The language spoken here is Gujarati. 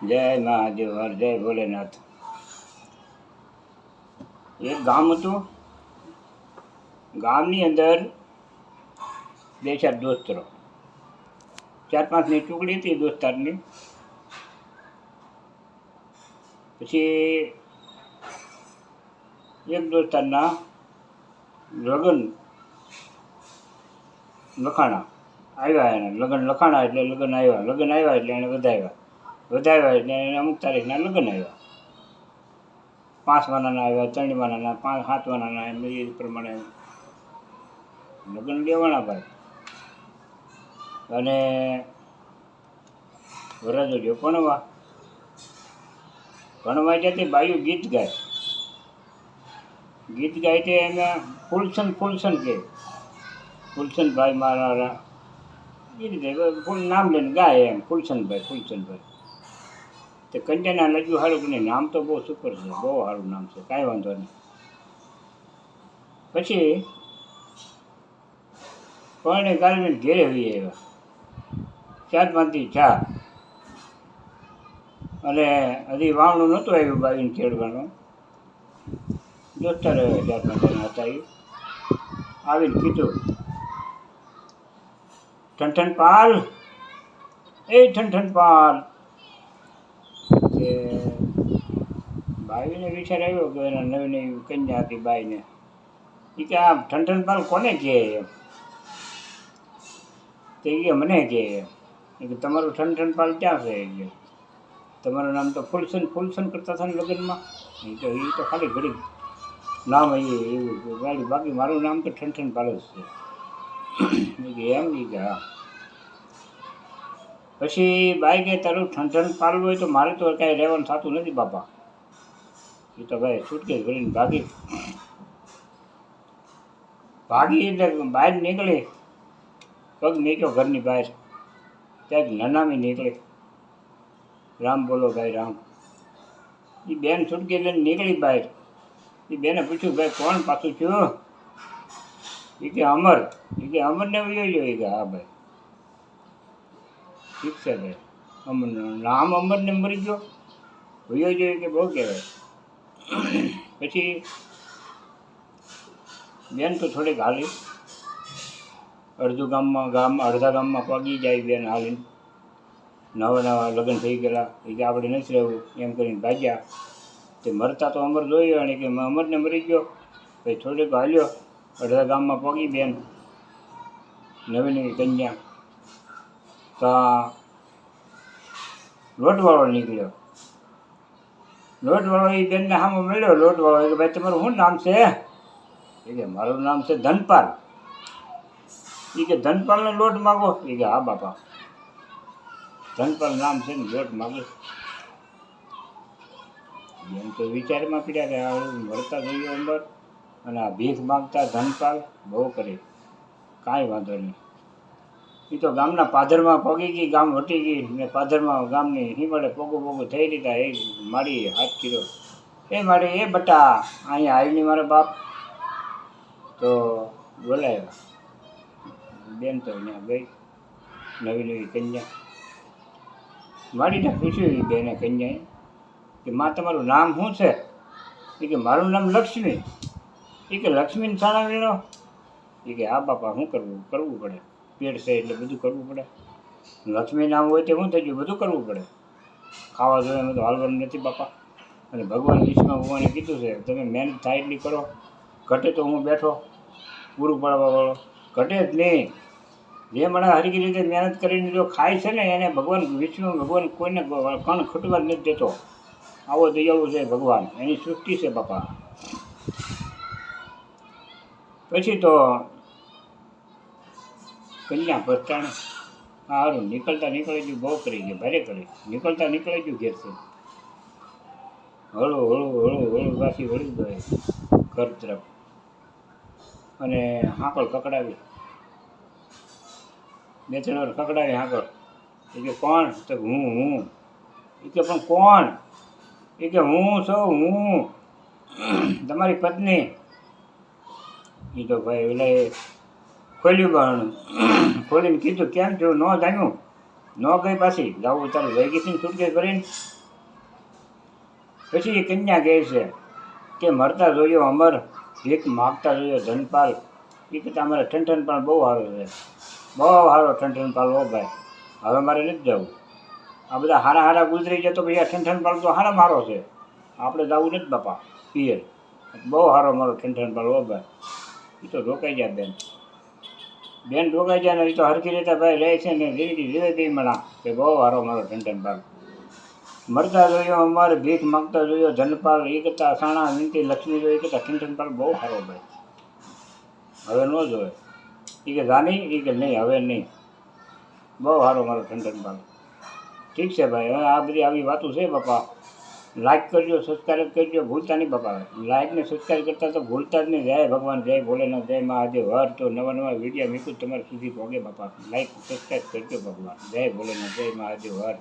જય મહાદેવ હર જય ભોલેનાથ. એક ગામ હતું. ગામની અંદર બે ચાર દોસ્તરો, ચાર પાંચની ટુકડી હતી દોસ્તારની. પછી એક દોસ્તારના લગ્ન લખાણા આવ્યા. એને લગ્ન લખાણા એટલે લગ્ન આવ્યા એટલે એને વધાવ્યા એટલે એને અમુક તારીખના લગ્ન આવ્યા. 5 વાનાના આવ્યા, 3 વાનાના, 5-7 વાનાના, એમ એ પ્રમાણે લગ્ન લેવાના ભાઈ. અને વરરાજો જો ભણવા જતી બાયું ગીત ગાય તે એને ફૂલસન કે ફૂલસનભાઈ મારા એ રીતે ફૂલ નામ લઈને ગાય એમ ફૂલસનભાઈ. તે કન્યાના લજ્જુ સારું કે નહીં, નામ તો બહુ સુપર છે, બહુ સારું નામ છે, કાંઈ વાંધો નહીં. પછી પરણે ગાળીને ઘેરે હોઈ આવ્યા, 4-5 ચા, અને હજી વાવણું નહોતું આવ્યું બાવીને ખેડવાનું. દોસ્તાર 4-5 જણા હતા. એ આવીને કીધું, ઠનઠન પાલ કે બાવીને વિચાર આવ્યો કે એના નવી કન્યા હતી બાઈને. એ કે આ ઠનઠન પાલ કોને કહે એમ. તે કે મને કહે એમ કે તમારું ઠનઠન પાલ ક્યાં છે કે તમારું નામ તો ફૂલસન કરતા હતા ને લગ્નમાં. એ તો ખાલી ઘડી નામ એવું ગાડી, બાકી મારું નામ તો ઠનઠન પાલ જ છે. એમ કે હા. પછી બાઈ કે તારું ઠનઠન પાલવું હોય તો મારે તો કાંઈ રહેવાનું થતું નથી બાપા. એ તો ભાઈ છૂટકેસ ભરીને ભાગી એટલે બહાર નીકળી, પગ નીકળ્યો ઘરની બહાર, ક્યાંક નનામી નીકળી. રામ બોલો ભાઈ રામ. એ બેન છૂટકી લઈને નીકળી બહાર. એ બેને પૂછ્યું, ભાઈ કોણ પાછું થયું? એ કે અમરને વયો ગયો. એ કે હા ભાઈ ઠીક છે ભાઈ, અમરનું નામ અમરને મરી ગયો, વયો ગયો કે બહુ કહેવાય. પછી બેન તો થોડીક હાલી, અડધા ગામમાં પગી જાય બેન હાલીને. નવા લગ્ન થઈ ગયેલા. એ કે આપણે નથી રહેવું એમ કરીને ભાગ્યા. તે મરતા તો અમર જોયો, અને કે અમરને મરી ગયો. પછી થોડીક હાલ્યો, અડધા ગામમાં પગી બેન, નવી કન્યા. તો લોટવાળો નીકળ્યો. લોટવાળો એ બેનને સામે મળ્યો. લોટવાળો કે ભાઈ તમારું શું નામ છે? એ કે મારું નામ છે ધનપાલ. એ કે ધનપાલને લોટ માગો? એ કે હા બાપા ધનપાલ નામ છે ને લોટ માગો. એમ તો વિચારમાં પીડ્યા કે આ મળતા જોઈએ અંદર, અને આ ભીખ માગતા ધનપાલ બહુ કરી. કાંઈ વાંધો નહીં. એ તો ગામના પાદરમાં પગી ગઈ, ગામ વટી ગઈ ને પાદરમાં ગામની હિમાડે પોગું થઈ દીધા. એ મારી હાથ કીધો, એ મારી એ બટા અહીંયા આવીને મારા બાપ. તો બોલાવ્યા. બેન તો અહીંયા ગઈ, નવી કન્યા. મારીને પૂછ્યું એ બેને કન્યાએ કે માં તમારું નામ શું છે? એ કે મારું નામ લક્ષ્મી. એ કે લક્ષ્મીને છાણા વીણો? એ કે હા બાપા શું કરવું પડે, પેટ છે એટલે બધું કરવું પડે. લક્ષ્મી નામ હોય તે શું થઈ ગયું, બધું કરવું પડે. ખાવા જોઈએ એમ તો હાલવાનું નથી બાપા. અને ભગવાન ભગવાને કીધું છે તમે મહેનત થાય એટલી કરો. ઘટે તો હું બેઠો પૂરું પાડવાવાળો, ઘટે જ નહીં. જે મને હરકી રીતે મહેનત કરીને જો ખાય છે ને એને ભગવાન કોઈને કણ ખટવા જ નથી દેતો. આવો દયાળુ છે ભગવાન, એની સૃષ્ટિ છે બાપા. પછી તો કન્યા પસ્તાણે સારું નીકળી ગયું, બહુ કરી ગયું, ભારે કરી. નીકળી ગયું ઘેરથી. હળું પાછી વળી ગઈ ઘર તરફ. અને હાંકળ કકડાવી, 2-3 વાર કકડાવી હાંકળ. એ કે કોણ? તો હું. એ કે પણ કોણ? એ કે હું તમારી પત્ની. એ તો ભાઈ એટલે ખોલ્યું બહારનું, ખોલીને કીધું કેમ થયું? ન જાણ્યું? ન ગઈ પાછી જાવું તારે લઈ ગઈ હતી સુટકેસ ભરીને. પછી એ કન્યા કહે છે કે મરતા જોયો અમર, ભીખ માગતા જોયો ધનપાલ. એ કહેતા અમારે ઠનઠનપાલ બહુ સારો છે, બહુ સારો ઠનઠનપાલ. હો ભાઈ, હવે મારે નથી જવું. આ બધા હારા હારા ગુજરી જાય તો પછી આ ઠનઠનપાલ તો હારા મારો છે, આપણે જવું નથી બાપા પિયર. બહુ સારો મારો ઠનઠનપાલ. હો ભાઈ, એ તો રોકાઈ જાય બેન, બેન રોકાઈ જાય ને. એ તો હરખી રીતે ભાઈ રહે છે ને, ધીરે ધીરે મળા કે બહુ સારો મારો ઠનઠનપાલ. મરતા જોયો અમર, ભીખ માગતા જોયો ધનપાલ. એ કરતા સાણા વિનતી લક્ષ્મી જોઈ, એ કરતા ઠનઠનપાલ બહુ સારો ભાઈ, હવે ન જોવે. એ કે જાની, એ કે નહીં હવે નહીં, બહુ સારો મારો ઠનઠનપાલ. ઠીક છે ભાઈ, હવે આ બધી આવી વાતો છે બાપા. લાઈક કરજો, સબસ્ક્રાઈબ કરજો, ભૂલતા નહીં બાપા. લાઈક ને સબસ્ક્રાઈબ કરતા તો ભૂલતા જ નહીં. જય ભગવાન, જય ભોલેનાથ, જય મહાદેવ. હર તો નવા નવા વિડીયો મૂકું તમારા સુધી પહોંચે બાપા. લાઈક સબસ્ક્રાઈબ કરજો ભગવાન. જય ભોલેનાથ, જય મહાદેવ. હર.